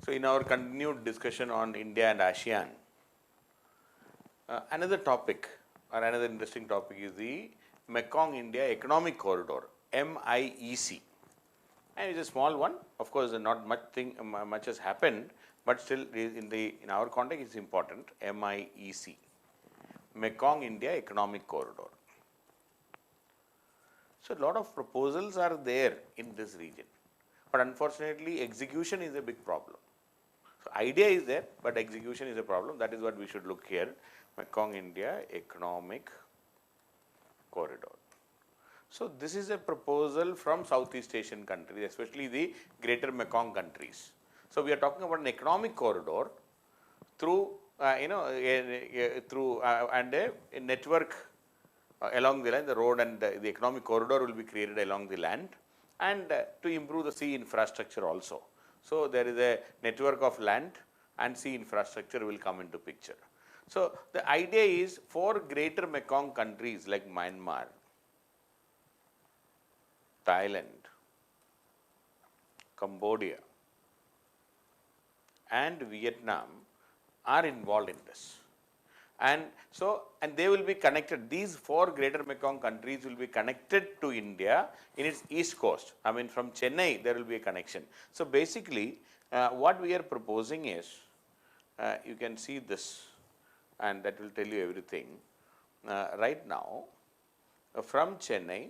So, in our continued discussion on India and ASEAN, another topic or another interesting topic is the Mekong India Economic Corridor, MIEC. And it's a small one. Of course, not much has happened, but still in our context it's important. MIEC, Mekong India Economic Corridor. So, a lot of proposals are there in this region, but unfortunately execution is a big problem. So, idea is there, but execution is a problem. That is what we should look here. Mekong India Economic Corridor. So, this is a proposal from Southeast Asian countries, especially the greater Mekong countries. So, we are talking about an economic corridor through and a network along the line. The road and the economic corridor will be created along the land, and to improve the sea infrastructure also. So, there is a network of land and sea infrastructure will come into picture. So, the idea is for greater Mekong countries like Myanmar, Thailand, Cambodia and Vietnam are involved in this. And so, and they will be connected, these four greater Mekong countries will be connected to India in its east coast. I mean, from Chennai there will be a connection. So, basically what we are proposing is, you can see this and that will tell you everything. Right now from Chennai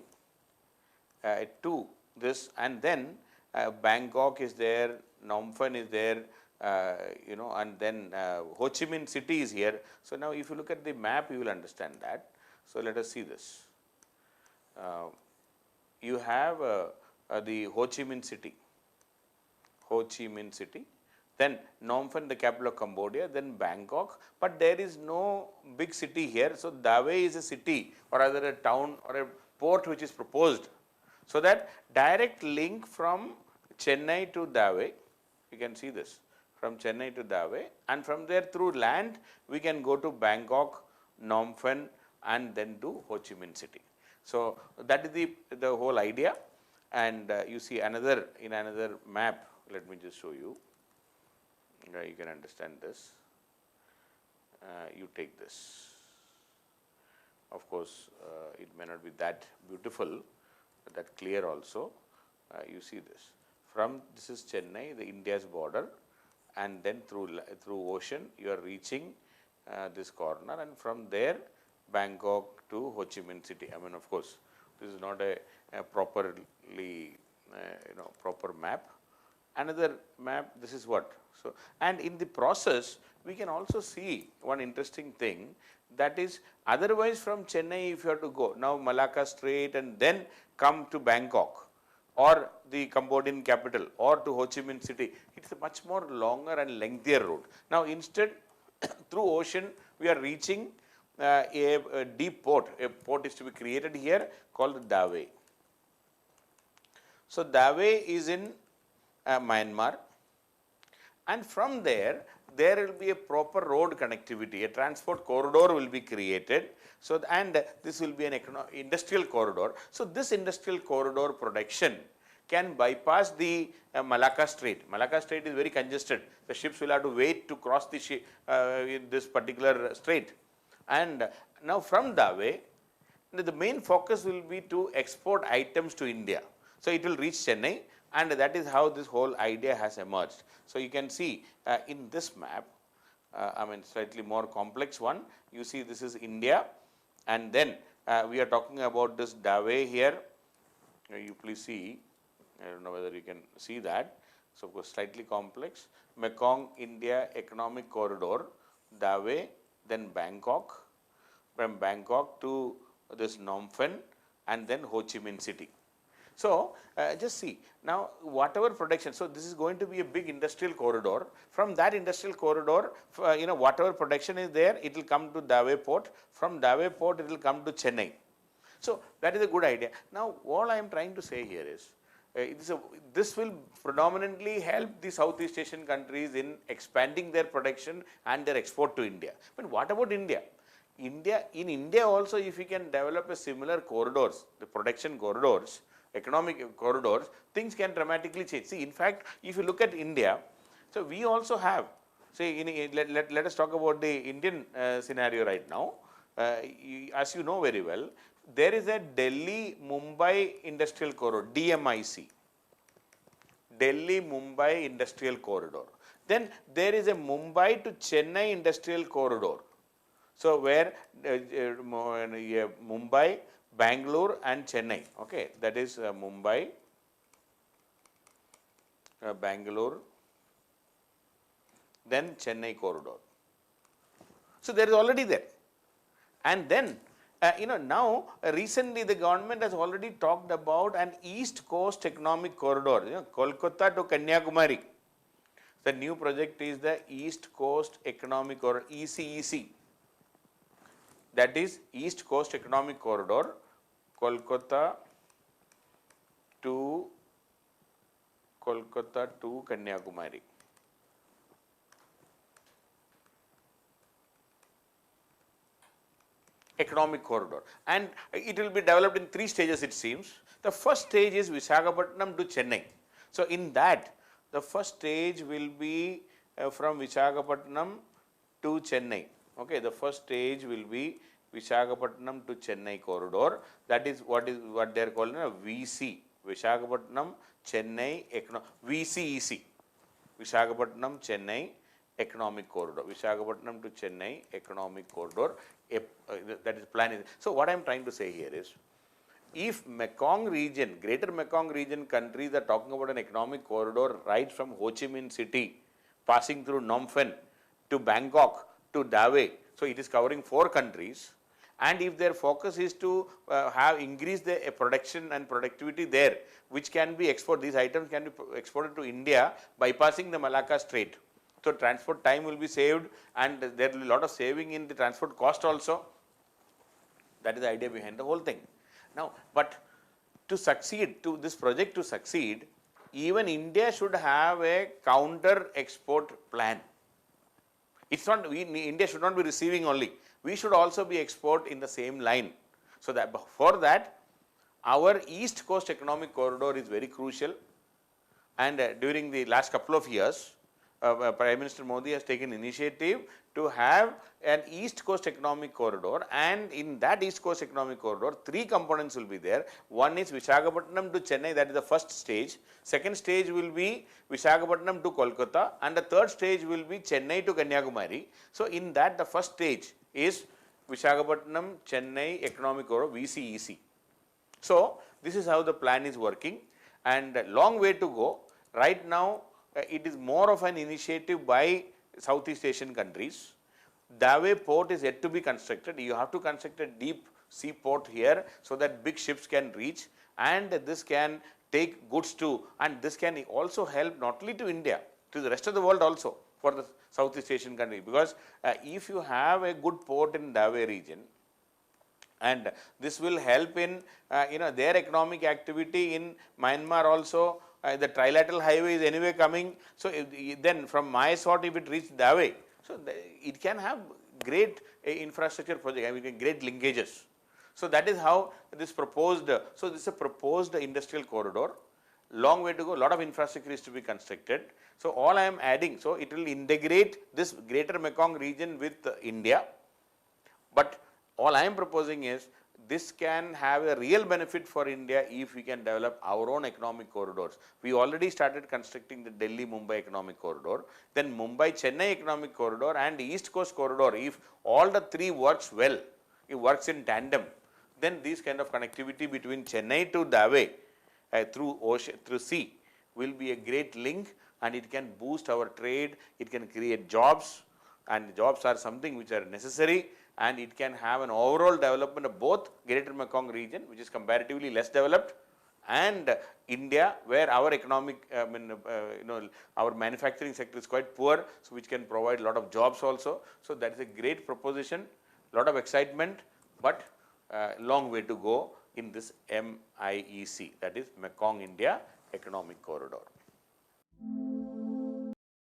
to this, and then Bangkok is there, Phnom Penh is there, and then Ho Chi Minh City is here. So, now if you look at the map you will understand that. So, let us see this. You have the Ho Chi Minh City, then Phnom Penh, the capital of Cambodia, then Bangkok, but there is no big city here. So, Dawei is a city or either a town or a port which is proposed. So, that direct link from Chennai to Dawei, you can see this, from Chennai to Dawei, and from there through land we can go to Bangkok, Phnom Penh and then to Ho Chi Minh City. So, that is the whole idea, and you see another map, let me just show you, you can understand this. You take this, of course it may not be that beautiful, but that clear also. You see this, from this is Chennai, the India's border, and then through ocean you are reaching this corner, and from there Bangkok to Ho Chi Minh City. I mean, of course this is not a properly proper map. Another map, this is what. So, and in the process we can also see one interesting thing, that is, otherwise from Chennai if you have to go now Malacca Strait and then come to Bangkok or the Cambodian capital or to Ho Chi Minh City, it is a much more longer and lengthier route. Now, instead through ocean we are reaching a deep port. A port is to be created here called Dawei. So, Dawei is in Myanmar, and from there will be a proper road connectivity, a transport corridor will be created. So, and this will be an industrial corridor. So, this industrial corridor production can bypass the Malacca Strait. Malacca Strait is very congested. The ships will have to wait to cross this particular strait. And now from Dawei, the main focus will be to export items to India. So, it will reach Chennai, and that is how this whole idea has emerged. So, you can see in this map, I mean slightly more complex one, you see this is India, and then we are talking about this Dawei here. You please see, I do not know whether you can see that. So, of course, slightly complex. Mekong India Economic Corridor, Dawei, then Bangkok, from Bangkok to this Phnom Penh and then Ho Chi Minh City. So, just see now whatever production. So, this is going to be a big industrial corridor. From that industrial corridor, whatever production is there, it will come to Dawei port. From Dawei port, it will come to Chennai. So, that is a good idea. Now, all I am trying to say here is, this will predominantly help the Southeast Asian countries in expanding their production and their export to India. But what about India? In India also, if we can develop a similar corridors, the production corridors, economic corridors, things can dramatically change. See, in fact, if you look at India, So we also have, say, let us talk about the Indian scenario right now. As you know very well, there is a Delhi Mumbai Industrial Corridor, DMIC, Delhi Mumbai Industrial Corridor. Then there is a Mumbai to Chennai Industrial Corridor. So where Mumbai, Bangalore and Chennai, okay, that is Mumbai, Bangalore, then Chennai corridor. So there is already there. And then now recently the government has already talked about an East Coast Economic Corridor, Kolkata to Kanyakumari. The new project is the East Coast Economic Corridor, ECEC. That is East Coast Economic Corridor, Kolkata to Kanyakumari. Economic corridor, and it will be developed in 3 stages, it seems. The first stage is Visakhapatnam to Chennai. So in that, the first stage will be from Visakhapatnam to Chennai. Okay, the first stage will be Visakhapatnam to Chennai corridor. That is what they are calling a VC, Visakhapatnam Chennai VCEC, Visakhapatnam Chennai Economic Corridor, Visakhapatnam to Chennai Economic Corridor. That is plan. So what I am trying to say here is, if Mekong region, greater Mekong region countries are talking about an economic corridor right from Ho Chi Minh City, passing through Phnom Penh to Bangkok to Dawei, so it is covering 4 countries, and if their focus is to increase the production and productivity there, which can be exported, these items can be exported to India bypassing the Malacca Strait. So transport time will be saved, and there will be a lot of saving in the transport cost also. That is the idea behind the whole thing. Now, but to succeed, to this project to succeed, even India should have a counter export plan. It's not, India should not be receiving only. We should also be export in the same line. So that for that, our East Coast Economic Corridor is very crucial. And during the last couple of years, Prime Minister Modi has taken initiative to have an East Coast Economic Corridor, and in that East Coast Economic Corridor, 3 components will be there. One is Visakhapatnam to Chennai, that is the first stage. Second stage will be Visakhapatnam to Kolkata, and the third stage will be Chennai to Kanyakumari. So in that, the first stage is Visakhapatnam Chennai Economic Corridor, VCEC. So this is how the plan is working, and long way to go. Right now, it is more of an initiative by Southeast Asian countries. Dawei port is yet to be constructed. You have to construct a deep sea port here so that big ships can reach, and this can take goods to, and this can also help not only to India, to the rest of the world also for the Southeast Asian country. Because if you have a good port in Dawei region, and this will help in their economic activity in Myanmar also. The trilateral highway is anyway coming, so then from Mysore if it reaches Dawei, so it can have great infrastructure project, I mean great linkages. So that is how this proposed, so this is a proposed industrial corridor, long way to go, lot of infrastructure is to be constructed. So all I am adding, so it will integrate this greater Mekong region with India, but all I am proposing is, this can have a real benefit for India if we can develop our own economic corridors. We already started constructing the Delhi-Mumbai economic corridor, then Mumbai-Chennai economic corridor and East Coast corridor. If all the 3 works well, it works in tandem, then this kind of connectivity between Chennai to Dawei through ocean, through sea, will be a great link, and it can boost our trade, it can create jobs, and jobs are something which are necessary, and it can have an overall development of both greater Mekong region, which is comparatively less developed, and India, where our economic, our manufacturing sector is quite poor, so which can provide a lot of jobs also. So that is a great proposition, lot of excitement, but long way to go in this MIEC, that is Mekong India Economic Corridor.